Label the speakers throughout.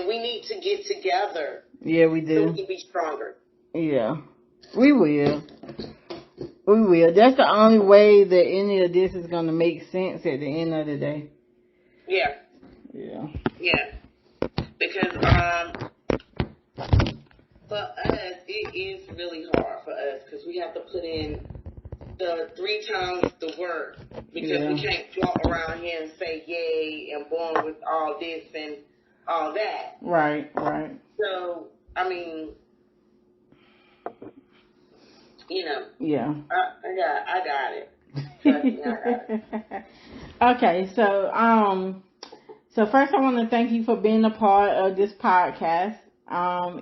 Speaker 1: we need to get together.
Speaker 2: Yeah, we do.
Speaker 1: So we can be stronger.
Speaker 2: Yeah, we will. We will. That's the only way that any of this is going to make sense at the end of the day.
Speaker 1: Yeah.
Speaker 2: Yeah.
Speaker 1: Yeah. Because for us, it is really hard for us because we have to put in the 3 times the work because we can't walk around here and say yay and born with all this and all that.
Speaker 2: Right, right.
Speaker 1: So, I mean, you know.
Speaker 2: Yeah.
Speaker 1: I got it. Trust me, I got it.
Speaker 2: Okay, so first I want to thank you for being a part of this podcast.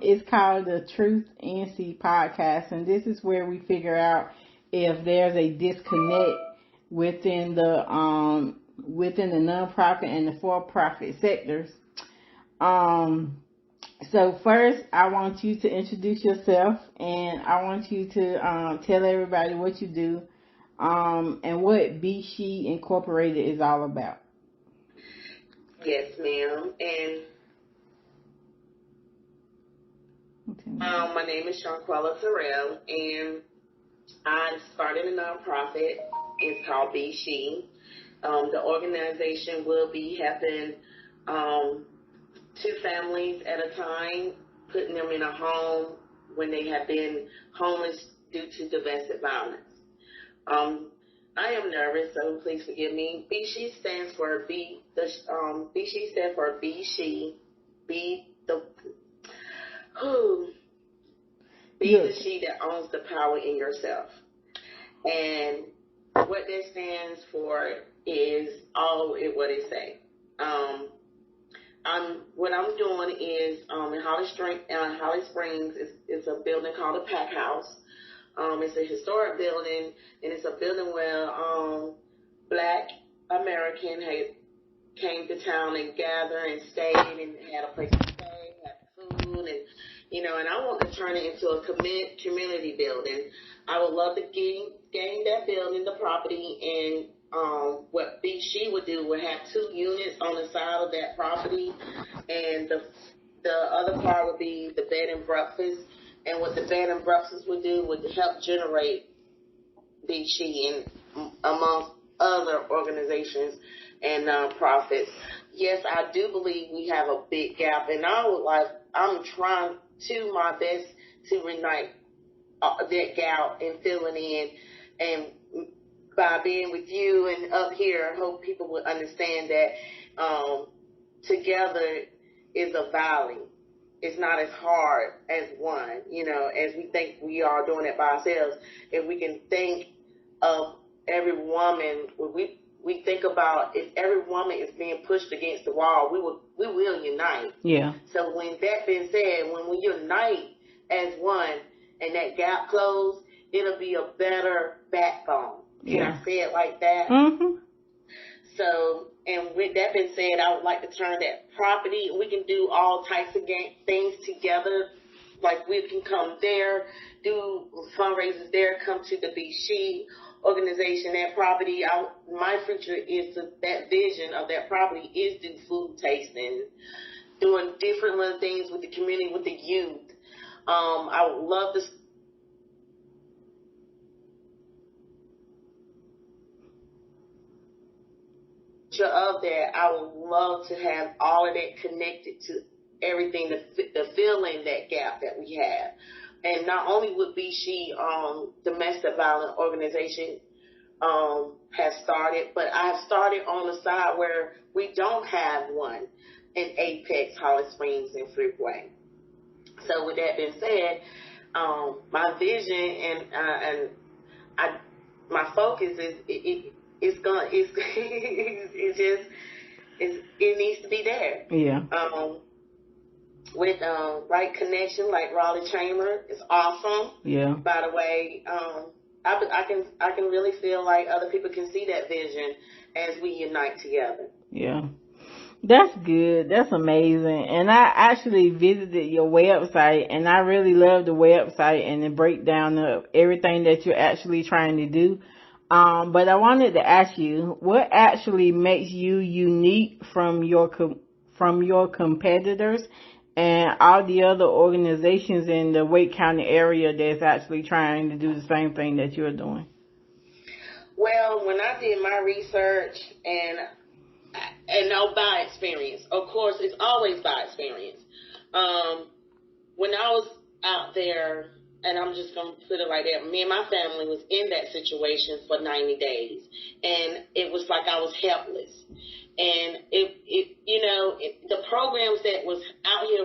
Speaker 2: It's called the TRUTHNC podcast, and this is where we figure out if there's a disconnect within the nonprofit and the for-profit sectors. So first, I want you to introduce yourself, and I want you to tell everybody what you do, and what BeShe Incorporated is all about.
Speaker 1: Yes, ma'am. And my name is Shonquella Terrell, and I started a nonprofit. It's called BeShe. The organization will be helping 2 families at a time, putting them in a home when they have been homeless due to domestic violence. I am nervous, so please forgive me. BeShe stands for BeShe stands for BeShe. Be the she that owns the power in yourself. And what that stands for is all what it say. What I'm doing is in Holly Springs is a building called the Pack House. It's a historic building, and it's a building where Black American came to town and gathered and stayed and had a place to stay, had food, and and I want to turn it into a community building. I would love to gain that building, the property, and what BeShe would do would have 2 units on the side of that property, and the other part would be the bed and breakfast. And what the bed and breakfast would do would help generate BeShe and amongst other organizations and nonprofits. Yes, I do believe we have a big gap, and I'm trying to my best to unite that gap and filling in. And by being with you and up here, I hope people would understand that together is a valley. It's not as hard as one, as we think we are doing it by ourselves. If we can think of every woman, we think about if every woman is being pushed against the wall, we will unite. Yeah. So when that being said, when we unite as one and that gap closed, it'll be a better backbone. Can I say it like that? Mm-hmm. So, and with that being said, I would like to turn that property. We can do all types of things together. Like we can come there, do fundraisers there, come to the BeShe organization, that property. My future is that vision of that property is do food tasting, doing different little things with the community, with the youth. I would love to of that. I would love to have all of that connected to everything, the filling that gap that we have. And not only would BeShe domestic violence organization has started, but I have started on the side where we don't have one in Apex, Holly Springs, and Freeway. So with that being said, my vision and my focus is it needs to be there. Yeah. With right connection, like Raleigh Chamber, is awesome. Yeah. By the way, I can really feel like other people can see that vision as we unite together. Yeah. That's good. That's amazing. And I actually visited your website, and I really love the website and the breakdown of everything that you're actually trying to do. But I wanted to ask you, what actually makes you unique from your competitors,
Speaker 2: and all the other organizations in the Wake County area that's actually trying to do the same thing that you're doing?
Speaker 1: Well, when I did my research and no, by experience, of course, it's always by experience. When I was out there, and I'm just going to put it like that, me and my family was in that situation for 90 days, and it was like I was helpless. And the programs that was out here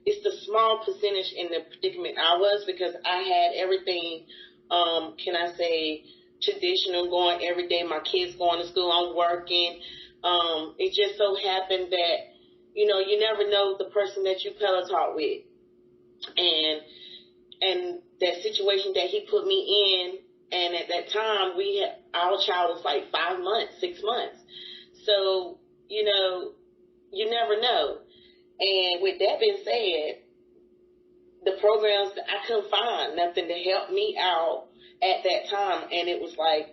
Speaker 1: it's the small percentage in the predicament I was, because I had everything, can I say, traditional, going every day. My kids going to school, I'm working. It just so happened that, you never know the person that you pillow talk with. And that situation that he put me in, and at that time our child was like 5 months, 6 months. So, you never know. And with that being said, the programs, I couldn't find nothing to help me out at that time. And it was like,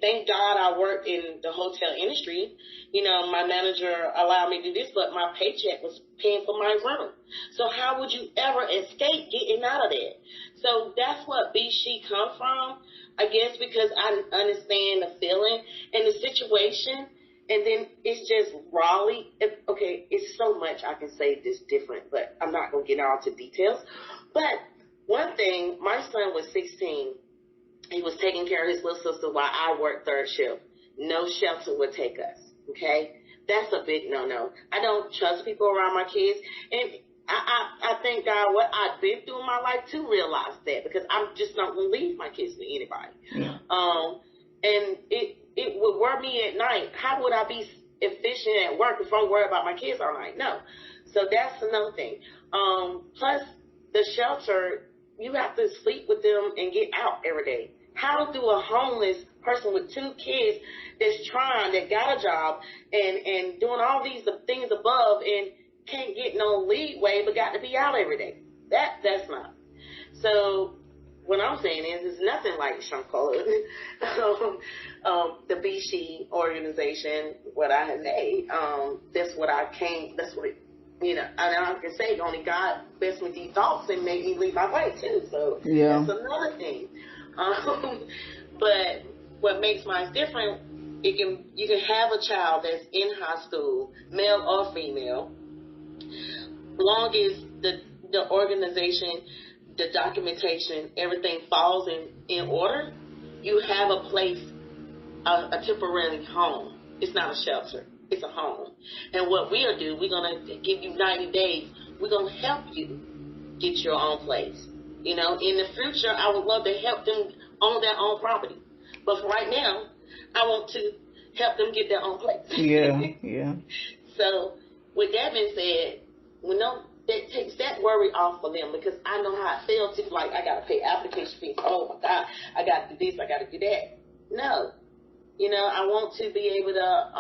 Speaker 1: thank God I worked in the hotel industry. My manager allowed me to do this, but my paycheck was paying for my room. So how would you ever escape getting out of that? So that's what BeShe come from, I guess, because I understand the feeling and the situation. And then it's just Raleigh. Okay, it's so much I can say this different, but I'm not going to get all to details. But one thing, my son was 16. He was taking care of his little sister while I worked third shift. No shelter would take us, okay? That's a big no-no. I don't trust people around my kids. And I thank God what I've been through in my life to realize that, because I'm just not going to leave my kids to anybody.
Speaker 2: Yeah.
Speaker 1: And it would worry me at night. How would I be efficient at work if I'm worried about my kids all night? No. So that's another thing. Plus, the shelter, you have to sleep with them and get out every day. How do a homeless person with 2 kids that got a job and doing all these things above and can't get no leeway but got to be out every day? That's not. So what I'm saying is, it's nothing like Shonquella. The BeShe organization, what I had made, that's what and I can say only God blessed me with these thoughts and made me leave my way too. So
Speaker 2: yeah.
Speaker 1: That's another thing. But what makes mine different, you can have a child that's in high school, male or female, long as the organization, the documentation, everything falls in order, you have a place, a temporary home. It's not a shelter. It's a home. And what we'll do, we're going to give you 90 days. We're going to help you get your own place. In the future, I would love to help them own their own property. But for right now, I want to help them get their own place.
Speaker 2: Yeah.
Speaker 1: So with that being said, that takes that worry off of them, because I know how it feels to, like, I got to pay application fees. Oh, my God, I got to do this, I got to do that. No. I want to be able to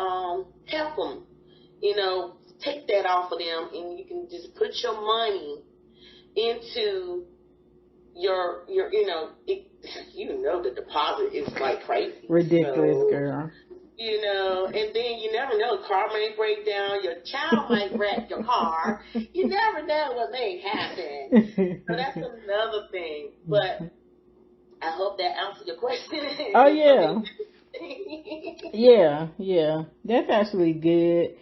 Speaker 1: help them, take that off of them, and you can just put your money into your the deposit is like crazy.
Speaker 2: Ridiculous,
Speaker 1: so,
Speaker 2: girl.
Speaker 1: And then you never know, car may break down, your child might wreck your car. You never know what may happen. So that's another thing. But I hope that answered your question.
Speaker 2: Oh, yeah. Yeah. That's actually good.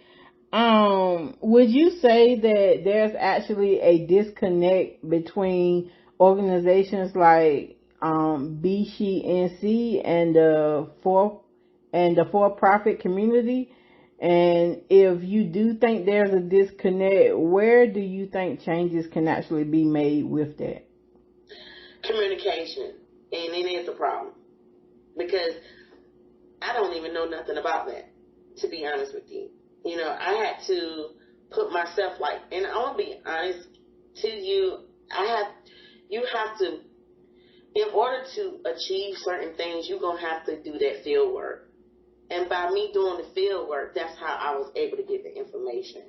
Speaker 2: Would you say that there's actually a disconnect between organizations like BeShe NC and the for-profit community? And if you do think there's a disconnect, where do you think changes can actually be made with that?
Speaker 1: Communication. And it is a problem. Because I don't even know nothing about that, to be honest with you. I had to put myself and I want to be honest to you, you have to, in order to achieve certain things, you're going to have to do that field work. And by me doing the field work, that's how I was able to get the information.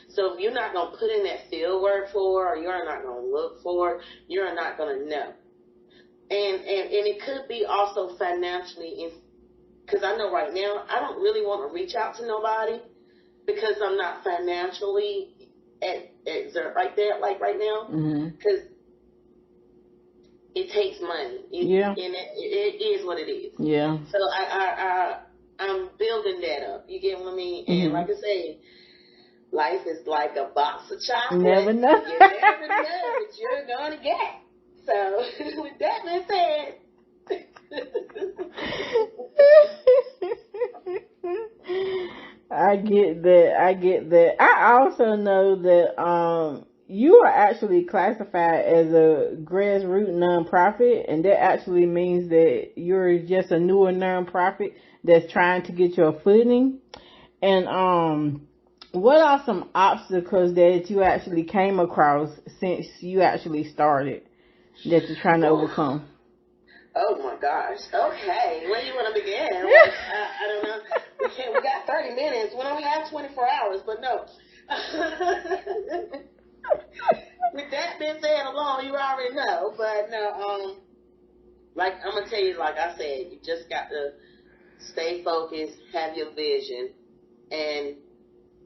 Speaker 1: So if you're not going to put in that field work or you're not going to look for it, you're not going to know. And it could be also financially, because I know right now I don't really want to reach out to nobody because I'm not financially concerned right there, like right now, because it takes money. And it is what it is.
Speaker 2: Yeah.
Speaker 1: So I'm building that up. You get what I mean? And like I say, life is like a box of chocolate.
Speaker 2: Never know.
Speaker 1: You never know what you're gonna get. So with that being said.
Speaker 2: I get that. I also know that you are actually classified as a grassroots nonprofit, and that actually means that you're just a newer nonprofit that's trying to get your footing. And what are some obstacles that you actually came across since you actually started that you're trying to overcome?
Speaker 1: Oh my gosh. Okay. Where do you want to begin? I don't know. We got 30 minutes. We don't have 24 hours, but no. With that being said alone, you already know. But no, like I'm gonna tell you, like I said, you just got to stay focused, have your vision, and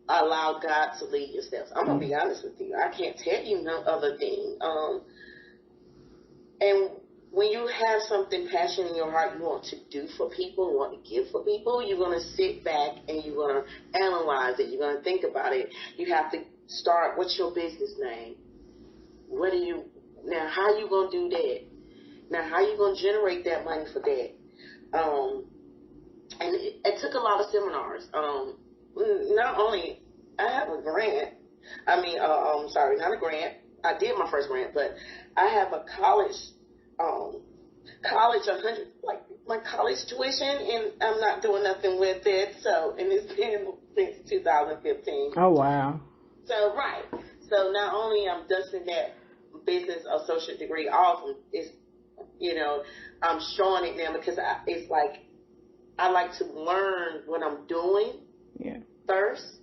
Speaker 1: allow God to lead your steps. I'm gonna be honest with you. I can't tell you no other thing. And when you have something passionate in your heart you want to do for people, you want to give for people, you're going to sit back and you're going to analyze it. You're going to think about it. You have to start, what's your business name? Now how you going to do that? Now how you going to generate that money for that? And it took a lot of seminars. Not only, I have a grant. Sorry, not a grant. I did my first grant, but I have a college 100, like my college tuition, and I'm not doing nothing with it. So, and it's been since 2015.
Speaker 2: Oh wow!
Speaker 1: So right. So not only I'm dusting that business associate degree off, it's I'm showing it now because it's like I like to learn what I'm doing first,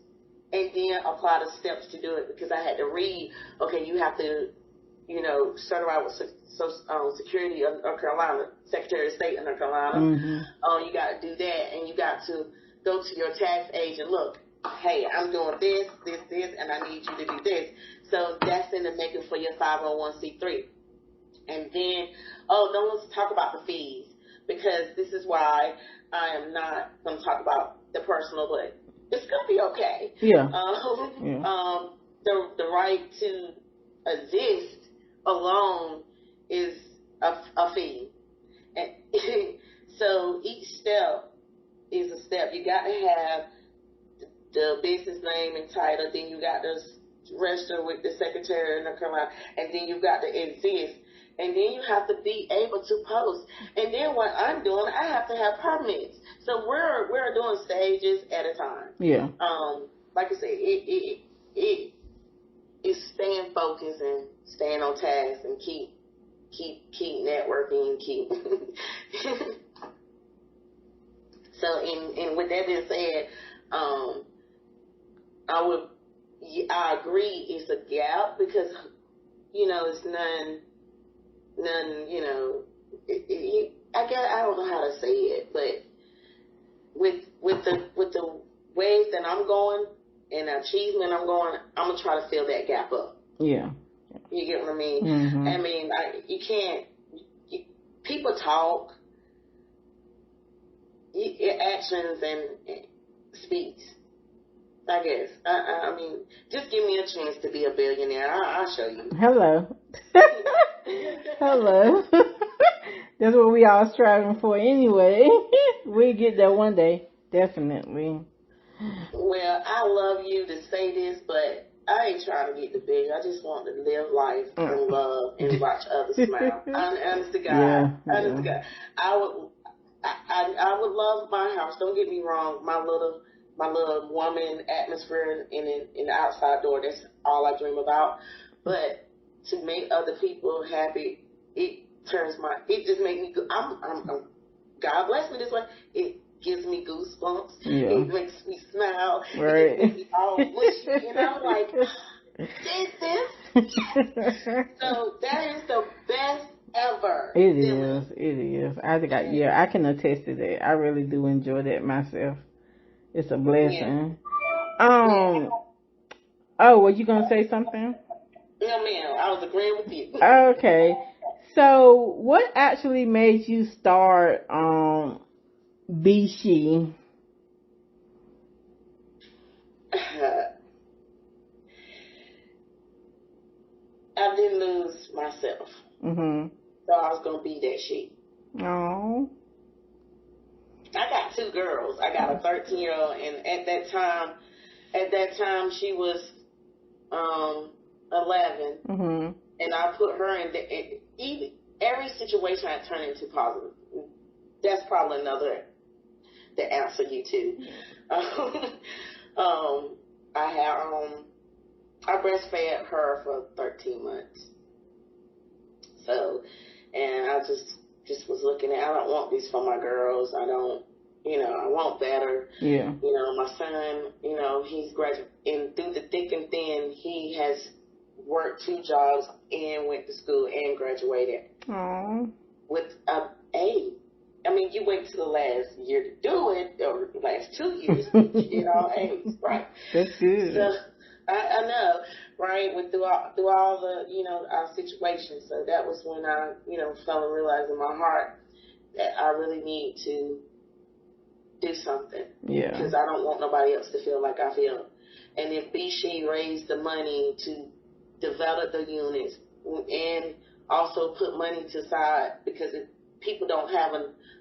Speaker 1: and then apply the steps to do it because I had to read. Okay, you have to. Certified with Security of North Carolina, Secretary of State of North Carolina. You got to do that, and you got to go to your tax agent. Look, hey, I'm doing this, and I need you to do this. So that's in the making for your 501c3. And then, don't let's talk about the fees because this is why I am not going to talk about the personal, but it's going to be okay.
Speaker 2: Yeah.
Speaker 1: The right to exist alone is a fee. And so each step is a step. You got to have the business name and title, then you got to register with the Secretary of North Carolina, and then you got to exist. And then you have to be able to post. And then what I'm doing, I have to have permits. So we're doing stages at a time.
Speaker 2: Yeah.
Speaker 1: Like I said, it is staying focused and staying on task and keep networking and keep. So and with that being said, I agree it's a gap because it's none. I guess I don't know how to say it, but with the ways that I'm going and the achievement I'm going, I'm gonna try to fill that gap up.
Speaker 2: Yeah.
Speaker 1: You get what I mean?
Speaker 2: Mm-hmm.
Speaker 1: I mean, you can't. People talk. Actions and speech. I guess. I mean, just give me a chance to be a billionaire. I'll show you.
Speaker 2: Hello. Hello. That's what we all striving for anyway. We'll get there one day. Definitely.
Speaker 1: Well, I love you to say this, but I ain't trying to get the big. I just want to live life and love and watch others smile. Honest to God. Honest to God. I would love my house. Don't get me wrong. My little woman atmosphere in the outside door. That's all I dream about. But to make other people happy, it just makes me. God bless me this way. It gives me goosebumps.
Speaker 2: Yeah.
Speaker 1: It makes me smile.
Speaker 2: Right.
Speaker 1: It makes me all mushy. Like this. So that is the best ever.
Speaker 2: It is. I think I can attest to that. I really do enjoy that myself. It's a blessing.
Speaker 1: Yeah.
Speaker 2: Oh, were you gonna say something?
Speaker 1: No, ma'am. I was agreeing with you.
Speaker 2: Okay. So, what actually made you start BeShe?
Speaker 1: I didn't lose myself.
Speaker 2: Mhm.
Speaker 1: So I was gonna be that she.
Speaker 2: Oh.
Speaker 1: I got two girls. I got a 13-year-old, and at that time she was 11,
Speaker 2: Mhm.
Speaker 1: and I put her in every situation I turn into positive. That's probably another to answer you too. I have I breastfed her for 13 months. So, and I just was looking at, I don't want these for my girls. I don't, I want better.
Speaker 2: Yeah.
Speaker 1: My son, he's graduated, and through the thick and thin, he has worked 2 jobs and went to school and graduated.
Speaker 2: Oh.
Speaker 1: With a A. I mean, you wait till the last year to do it, or the last 2 years, but you did all A's, right?
Speaker 2: That's good.
Speaker 1: So, I know, right? Through all the, our situations. So that was when I, fell and realized in my heart that I really need to do something.
Speaker 2: Yeah.
Speaker 1: Because I don't want nobody else to feel like I feel. And if BeShe raised the money to develop the units and also put money to side, because people don't have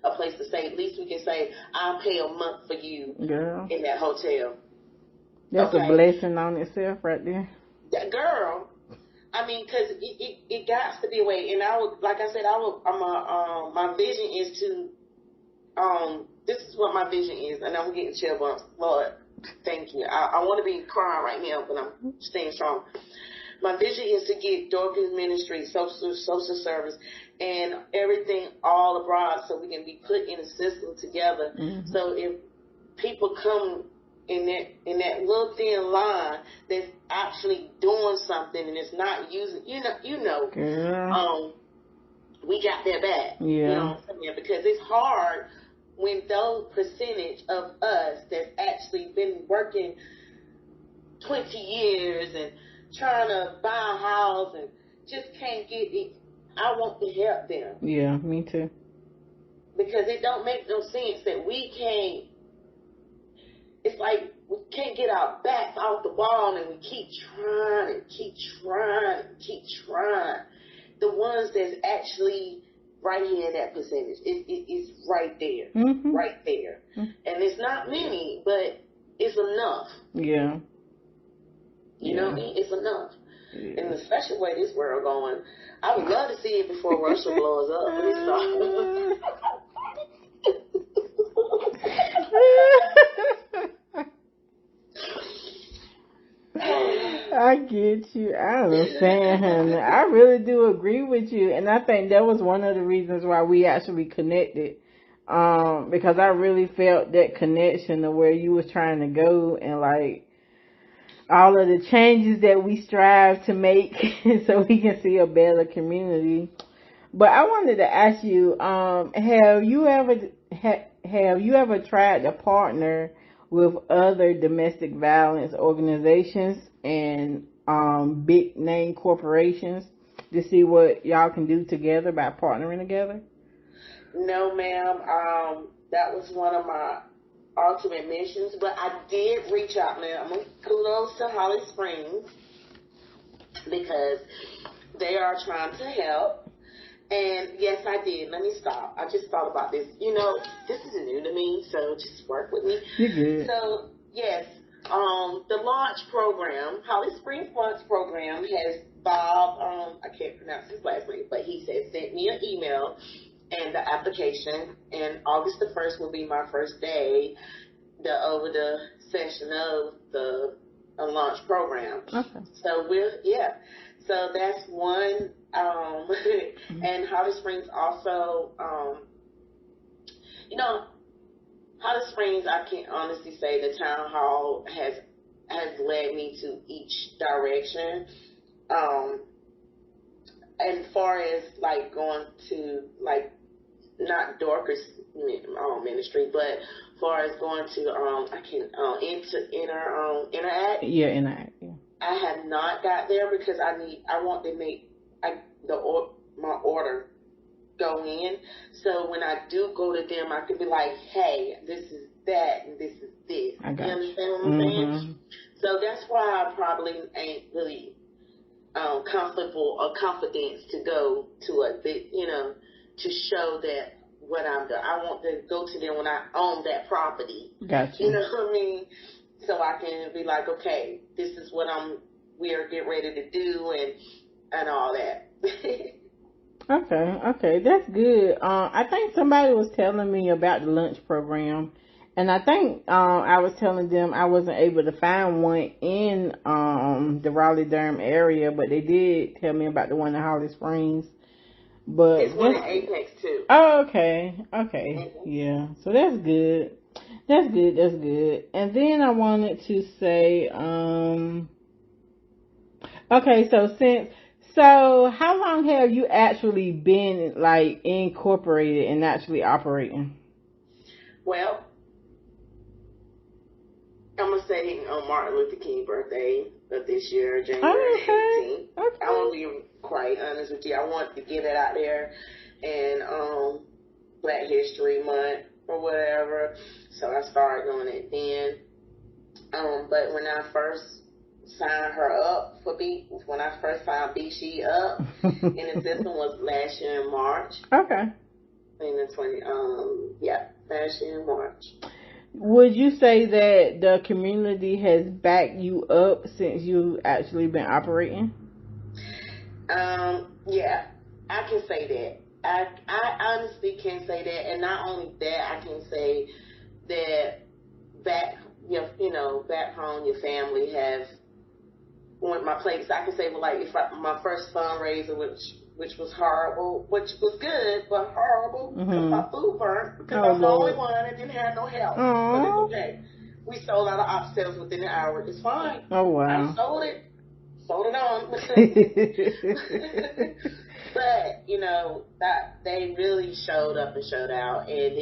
Speaker 1: a place to stay, at least we can say, I'll pay a month for you
Speaker 2: Girl.
Speaker 1: in that hotel.
Speaker 2: That's a blessing on itself right there.
Speaker 1: That girl, I mean, because it got to be a way. And I would, like I said, my vision is to, this is what my vision is. And I'm getting chill bumps. Lord, thank you. I want to be crying right now, but I'm staying strong. My vision is to get Dorcas Ministry, social service, and everything all abroad so we can be put in a system together. Mm-hmm. So if people come in that little thin line that's actually doing something and it's not using,
Speaker 2: Girl.
Speaker 1: We got their back.
Speaker 2: Yeah.
Speaker 1: You know what I'm saying? Because it's hard when those percentage of us that's actually been working 20 years and trying to buy a house and just can't get it. I want to help them.
Speaker 2: Yeah, me too.
Speaker 1: Because it don't make no sense that we can't. It's like we can't get our backs off the wall and we keep trying and keep trying and keep trying. The ones that's actually right here in that percentage, it's right there. Mm-hmm. Right there. Mm-hmm. And it's not many, but it's enough.
Speaker 2: Yeah.
Speaker 1: You know what I mean? It's enough. Yeah. And especially the way this world going, I would love to see it before Russia blows up.
Speaker 2: I get you. I understand, honey. I really do agree with you. And I think that was one of the reasons why we actually connected. Because I really felt that connection to where you was trying to go and like all of the changes that we strive to make so we can see a better community. But I wanted to ask you, have you ever tried to partner with other domestic violence organizations and big name corporations to see what y'all can do together by partnering together?
Speaker 1: No, ma'am. That was one of my ultimate missions, but I did reach out, ma'am. Kudos to Holly Springs because they are trying to help. And yes, I did. Let me stop. I just thought about this. This is new to me, so just work with me.
Speaker 2: You're good.
Speaker 1: So, yes, the launch program, Holly Springs launch program has Bob, I can't pronounce his last name, but he sent me an email and the application, and August the 1st will be my first day over the session of the launch program. Okay. So so that's one. And Holly Springs also, Holly Springs, I can honestly say the town hall has led me to each direction. And far as like going to like not Dorcas ministry, but far as going to interact.
Speaker 2: Yeah, interact. Yeah.
Speaker 1: I have not got there because I want to make my order go in. So when I do go to them, I can be like, hey, this is that and this is this.
Speaker 2: I got
Speaker 1: you understand what I'm
Speaker 2: mm-hmm.
Speaker 1: saying? So that's why I probably ain't really comfortable or confidence to go to a bit, to show that what I'm doing. I want to go to them when I own that property.
Speaker 2: Gotcha.
Speaker 1: You know what I mean? So I can be like, okay, this is what we are getting ready to do and all that.
Speaker 2: Okay, that's good. I think somebody was telling me about the lunch program, and I think I was telling them I wasn't able to find one in the Raleigh-Durham area, but they did tell me about the one in Holly Springs. But
Speaker 1: it's one in Apex too.
Speaker 2: Oh, okay,
Speaker 1: Mm-hmm.
Speaker 2: yeah. So that's good. That's good. And then I wanted to say, okay, so how long have you actually been like incorporated and actually operating?
Speaker 1: Well, I'm gonna say on Martin Luther King's birthday of this year, January 18th.
Speaker 2: Okay.
Speaker 1: I want to be quite honest with you. I want to get it out there, and Black History Month or whatever. So I started doing it then. But when I first signed her up when I first signed BeShe up in the system was last year in March.
Speaker 2: Okay.
Speaker 1: In the last year in March.
Speaker 2: Would you say that the community has backed you up since you've actually been operating?
Speaker 1: Yeah, I can say that. I honestly can say that, and not only that, I can say that back home, your family have went my place. I can say, well, like my first fundraiser, which was horrible, which was good, but horrible because my food burnt because I was the only one and didn't have no help. But it's okay. We sold out of oxtails within an hour. It's fine.
Speaker 2: Oh wow!
Speaker 1: I sold it on. But that they really showed up and showed out, and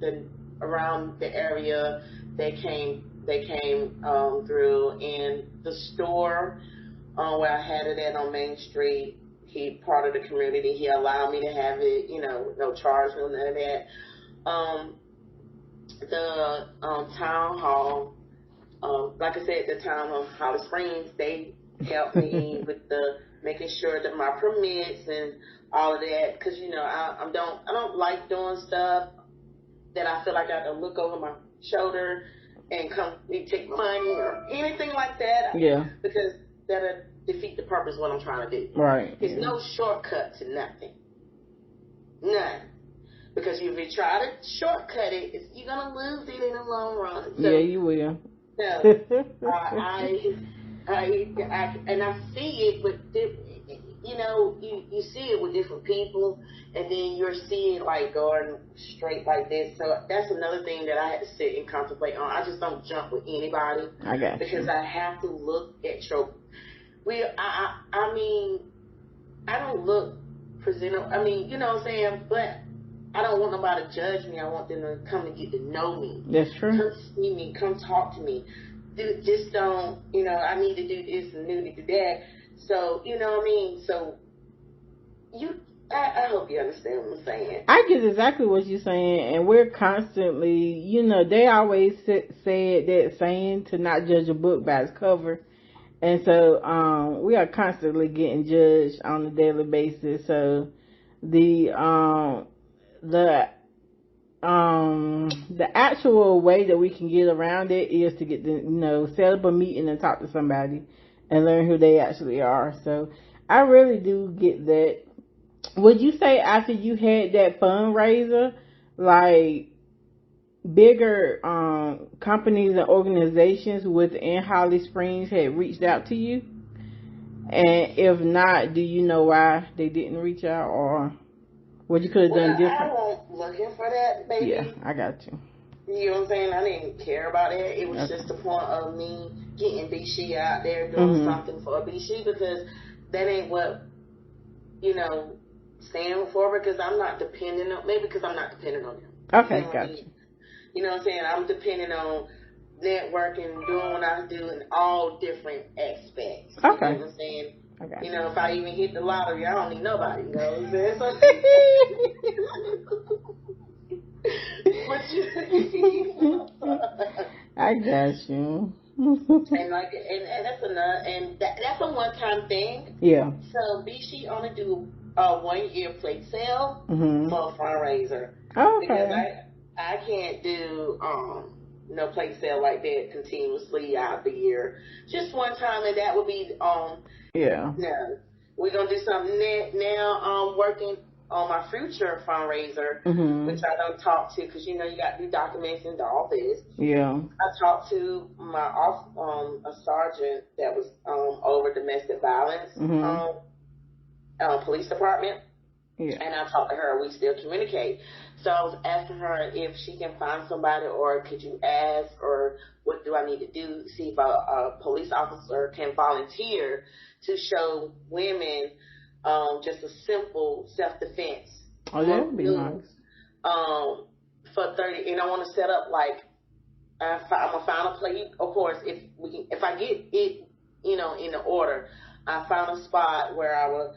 Speaker 1: then around the area they came through, and the store where I had it at on Main Street. He part of the community. He allowed me to have it, no charge, no none of that. The town hall, like I said, the town of Holly Springs, they helped me with making sure that my permits and all of that, because I don't like doing stuff that I feel like I have to look over my shoulder and take money or anything like that.
Speaker 2: Yeah.
Speaker 1: Because that'll defeat the purpose of what I'm trying to do.
Speaker 2: Right.
Speaker 1: There's no shortcut to nothing. None. Because if you try to shortcut it, you're going to lose it in the long run. So,
Speaker 2: yeah, you will.
Speaker 1: No. I see it, but you see it with different people, and then you're seeing like going straight like this. So that's another thing that I had to sit and contemplate on. I just don't jump with anybody.
Speaker 2: I got you.
Speaker 1: Because I have to look at your. I mean, I don't look presentable. I mean, you know what I'm saying, but I don't want nobody to judge me. I want them to come and get to know me.
Speaker 2: That's true.
Speaker 1: Come see me. Come talk to me. Just don't, I need to do this and need to do that. So, you know what I mean? So, I hope you understand what I'm saying.
Speaker 2: I get exactly what you're saying, and we're constantly, they always said that saying to not judge a book by its cover. And so, we are constantly getting judged on a daily basis. So, the actual way that we can get around it is to get set up a meeting and talk to somebody and learn who they actually are. So I really do get that. Would you say after you had that fundraiser, like bigger companies and organizations within Holly Springs had reached out to you? And if not, do you know why they didn't reach out, or what you could have done different?
Speaker 1: I won't looking for that, baby.
Speaker 2: Yeah, I got you.
Speaker 1: You know what I'm saying? I didn't care about it. It was just the point of me getting BeShe out there doing something for BeShe, because that ain't what, stand for, because I'm not dependent on, maybe because I'm not dependent on them.
Speaker 2: Okay, gotcha.
Speaker 1: You know what I'm saying? I'm dependent on networking, doing what I do in all different aspects.
Speaker 2: Okay.
Speaker 1: You know what I'm saying?
Speaker 2: Okay.
Speaker 1: You know, if I even hit the lottery, I don't need nobody. You know what I'm saying? So,
Speaker 2: I got you.
Speaker 1: and like, and that's enough. And that's a one-time thing.
Speaker 2: Yeah.
Speaker 1: So BeShe only do a 1-year plate sale for a fundraiser.
Speaker 2: Okay.
Speaker 1: Because I can't do no plate sale like that continuously out the year. Just one time, and that would be
Speaker 2: yeah.
Speaker 1: No, we're gonna do something now. Working on my future fundraiser, which I don't talk to because you know you got to do documents and all this.
Speaker 2: Yeah.
Speaker 1: I talked to my a sergeant that was over domestic violence police department.
Speaker 2: Yeah.
Speaker 1: And I talked to her. We still communicate. So I was asking her if she can find somebody, or could you ask, or what do I need to do to see if a police officer can volunteer to show women just a simple self-defense.
Speaker 2: Oh, that would be nice.
Speaker 1: For 30, and I want to set up like I'm gonna find a plate. Of course, if I get it, you know, in the order, I found a spot where I will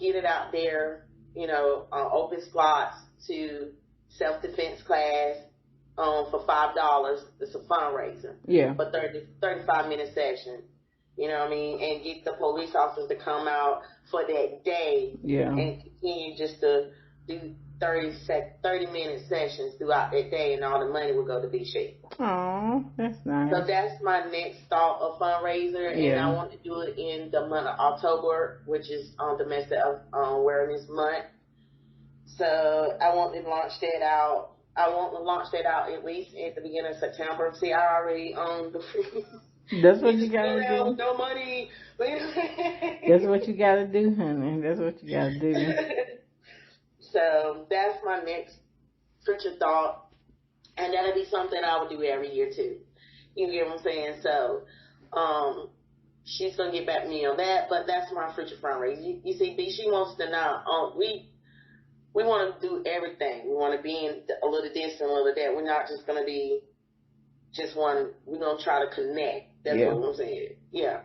Speaker 1: get it out there, you know, open slots to self-defense class for $5. It's a fundraiser.
Speaker 2: Yeah.
Speaker 1: For 35-minute session. You know what I mean? And get the police officers to come out for that day.
Speaker 2: Yeah.
Speaker 1: And continue just to do 30-minute sessions throughout that day, and all the money will go to BeShe.
Speaker 2: Oh, that's nice.
Speaker 1: So that's my next thought of fundraiser, and I want to do it in the month of October, which is Domestic Awareness Month. So I want to launch that out. I want to launch that out at least at the beginning of September. See, I already own the free.
Speaker 2: That's what you gotta do.
Speaker 1: With no money.
Speaker 2: That's what you gotta do, honey. That's what you gotta do.
Speaker 1: So that's my next future thought, and that'll be something I would do every year too. You get what I'm saying? So, she's gonna get back to me on that, but that's my future fundraiser. You see, she wants to know. We want to do everything. We want to be in a little this and a little that. We're not just gonna be just one. We're gonna try to connect. That's what I'm saying. Yeah.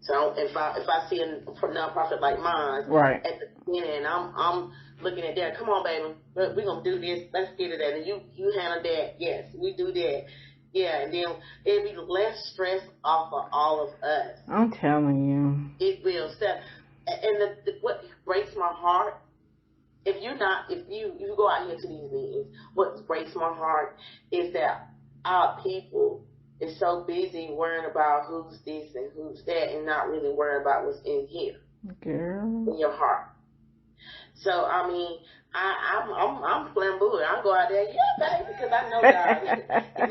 Speaker 1: So if I see a nonprofit like mine,
Speaker 2: right,
Speaker 1: at the beginning, I'm looking at that. Come on, baby, we're gonna do this. Let's get it at, and you handle that. Yes, we do that. Yeah, and then it'll be less stress off of all of us.
Speaker 2: I'm telling you,
Speaker 1: it will. And what breaks my heart, if you go out here to these meetings, what breaks my heart is that our people is so busy worrying about who's this and who's that, and not really worrying about what's in here,
Speaker 2: girl,
Speaker 1: in your heart. So I mean, I'm flamboyant. I go out there, yeah, baby, because I know God.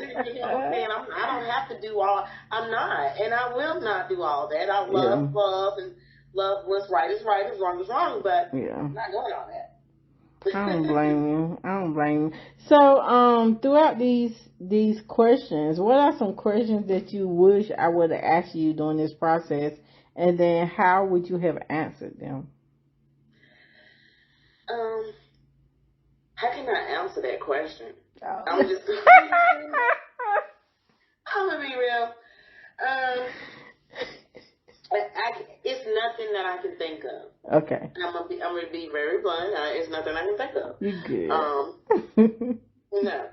Speaker 1: You know what I'm saying? I don't have to do all. I'm not, and I will not do all that. I love and love what's right is right, is wrong is wrong, but I'm not doing all that.
Speaker 2: I don't blame you. I don't blame you. So, throughout these questions, what are some questions that you wish I would have asked you during this process, and then how would you have answered them?
Speaker 1: How can I answer that question?
Speaker 2: Oh.
Speaker 1: I'm gonna be real. It's nothing that I can think of.
Speaker 2: Okay.
Speaker 1: I'm gonna be very blunt. It's nothing I can think of.
Speaker 2: You good?
Speaker 1: No,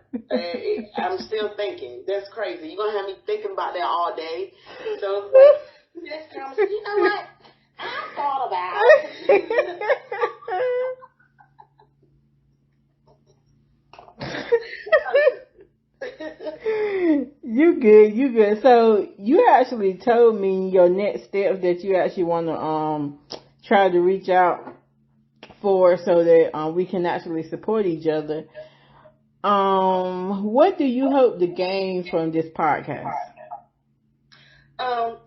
Speaker 1: I'm still thinking. That's crazy. You're gonna have me thinking about that all day. So next time, you know what? I thought about it.
Speaker 2: You good. So you actually told me your next steps that you actually want to try to reach out for, so that we can actually support each other. What do you hope to gain from this podcast?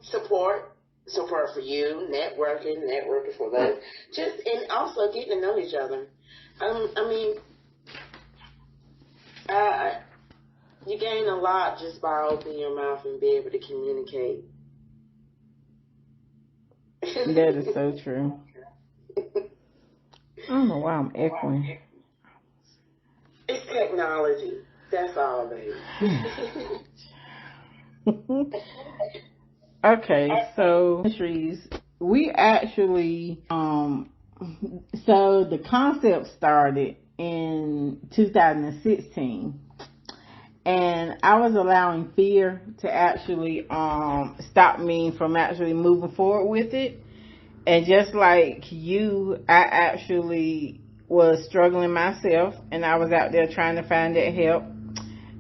Speaker 1: Support for you, networking for them, and also getting to know each other. You gain a lot just by opening your mouth and be able to communicate.
Speaker 2: That is so true. I don't know why I'm echoing.
Speaker 1: It's technology. That's all, baby.
Speaker 2: Okay, so ministries, we actually so the concept started in 2016, and I was allowing fear to actually stop me from actually moving forward with it. And just like you, I actually was struggling myself, and I was out there trying to find that help.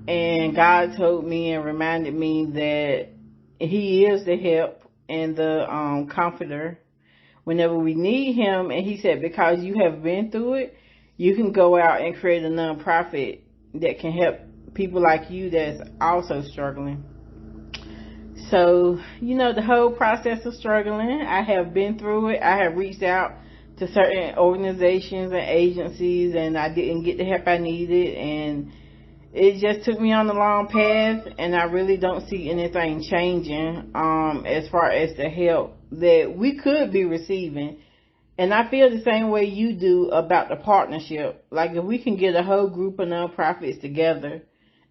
Speaker 2: And God told me and reminded me that He is the help and the comforter whenever we need Him. And He said, because you have been through it, you can go out and create a nonprofit that can help people like you that's also struggling. So, the whole process of struggling, I have been through it. I have reached out to certain organizations and agencies, and I didn't get the help I needed, and it just took me on a long path, and I really don't see anything changing as far as the help that we could be receiving. And I feel the same way you do about the partnership. Like, if we can get a whole group of nonprofits together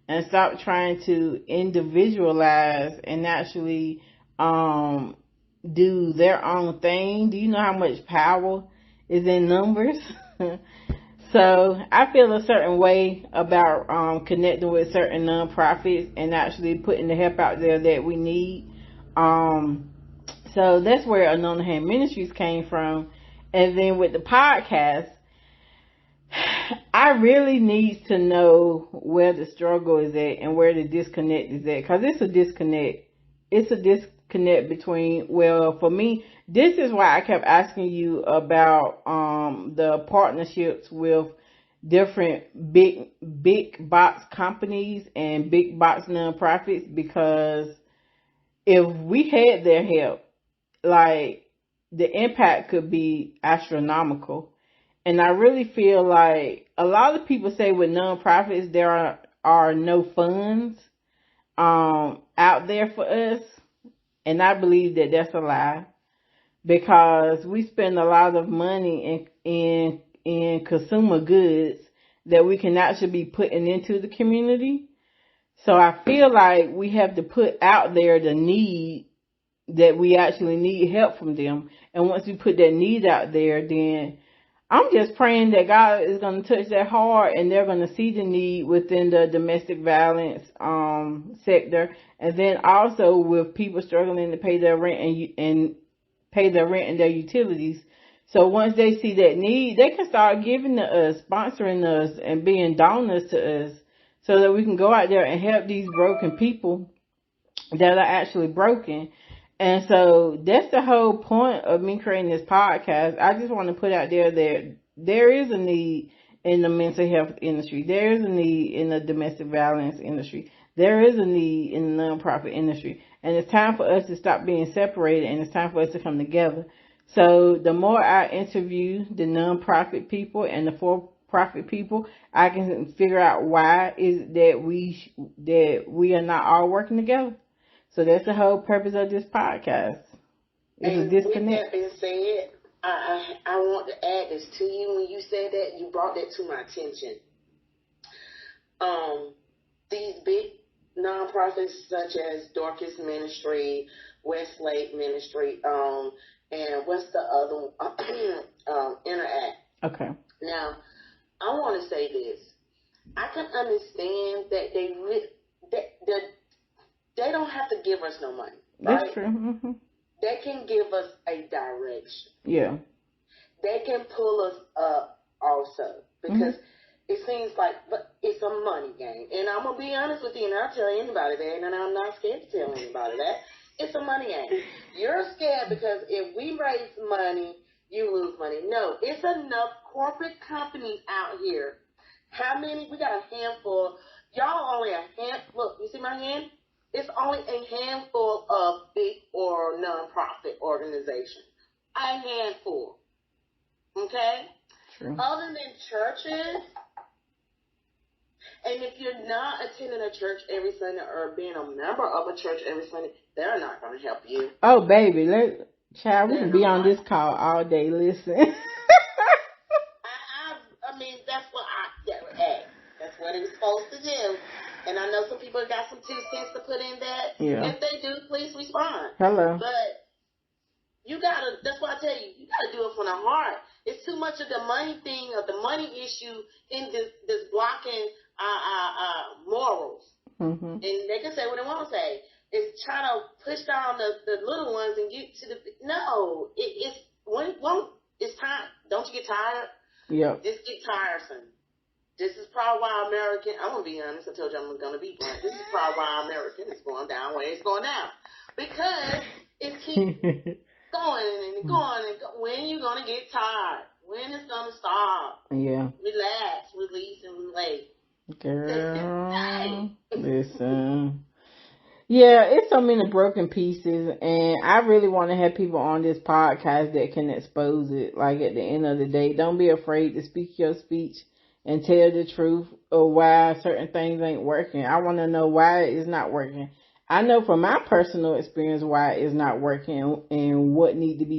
Speaker 2: and stop trying to individualize and actually do their own thing. Do you know how much power is in numbers? So I feel a certain way about connecting with certain nonprofits and actually putting the help out there that we need. So that's where Unknown Hand Ministries came from. And then with the podcast, I really need to know where the struggle is at and where the disconnect is at, because it's a disconnect. It's a disconnect between, well, for me, this is why I kept asking you about the partnerships with different big box companies and big box nonprofits, because if we had their help, like, the impact could be astronomical. And I really feel like a lot of people say with nonprofits there are no funds out there for us, and I believe that that's a lie, because we spend a lot of money in consumer goods that we can actually be putting into the community. So I feel like we have to put out there the need that we actually need help from them, and once we put that need out there, then I'm just praying that God is going to touch their heart and they're going to see the need within the domestic violence sector, and then also with people struggling to pay their rent and pay their rent and their utilities. So once they see that need, they can start giving to us, sponsoring us, and being donors to us, so that we can go out there and help these broken people that are actually broken. And so that's the whole point of me creating this podcast. I just want to put out there that there is a need in the mental health industry. There is a need in the domestic violence industry. There is a need in the nonprofit industry. And it's time for us to stop being separated, and it's time for us to come together. So the more I interview the nonprofit people and the for-profit people, I can figure out why is that we are not all working together. So that's the whole purpose of this podcast. It's a disconnect.
Speaker 1: With that being said, I want to add this to you. When you said that, you brought that to my attention. These big nonprofits such as Dorcas Ministry, Westlake Ministry, and what's the other one? Interact.
Speaker 2: Okay.
Speaker 1: Now, I want to say this. I can understand that they don't have to give us no money, right?
Speaker 2: That's true. Mm-hmm.
Speaker 1: They can give us a direction.
Speaker 2: Yeah.
Speaker 1: They can pull us up also, because it seems like, but it's a money game. And I'm going to be honest with you, and I'll tell anybody that, and I'm not scared to tell anybody that. It's a money game. You're scared because if we raise money, you lose money. No, it's enough corporate companies out here. How many? We got a handful. Y'all only a hand. Look, you see my hand? It's only a handful of big or nonprofit organizations. A handful. Okay?
Speaker 2: True.
Speaker 1: Other than churches, and if you're not attending a church every Sunday or being a member of a church every Sunday, they're not going to help you.
Speaker 2: Oh, baby. Child, we can be on this call all day. Listen.
Speaker 1: I mean, that's what that's what it we supposed to do. And I know some people got some 2 cents to put in that.
Speaker 2: Yeah.
Speaker 1: If they do, please respond.
Speaker 2: Hello.
Speaker 1: But that's why I tell you gotta do it from the heart. It's too much of the money thing or the money issue in this blocking our morals. Mm-hmm. And they can say what they want to say. It's trying to push down the little ones and get to the, no, it's time. Don't you get tired?
Speaker 2: Yep.
Speaker 1: Just get tiresome. This is probably why I'm going to be honest, I told you I'm going to be blunt. This is probably why American is going down where it's going down. Because it keeps going and going and going. When are you going to get tired? When is it going to stop?
Speaker 2: Yeah.
Speaker 1: Relax, release, and relate.
Speaker 2: Girl, listen. Yeah, it's so many broken pieces, and I really want to have people on this podcast that can expose it. Like, at the end of the day, don't be afraid to speak your speech and tell the truth or why certain things ain't working. I want to know why it's not working. I know from my personal experience why it's not working and what needs to be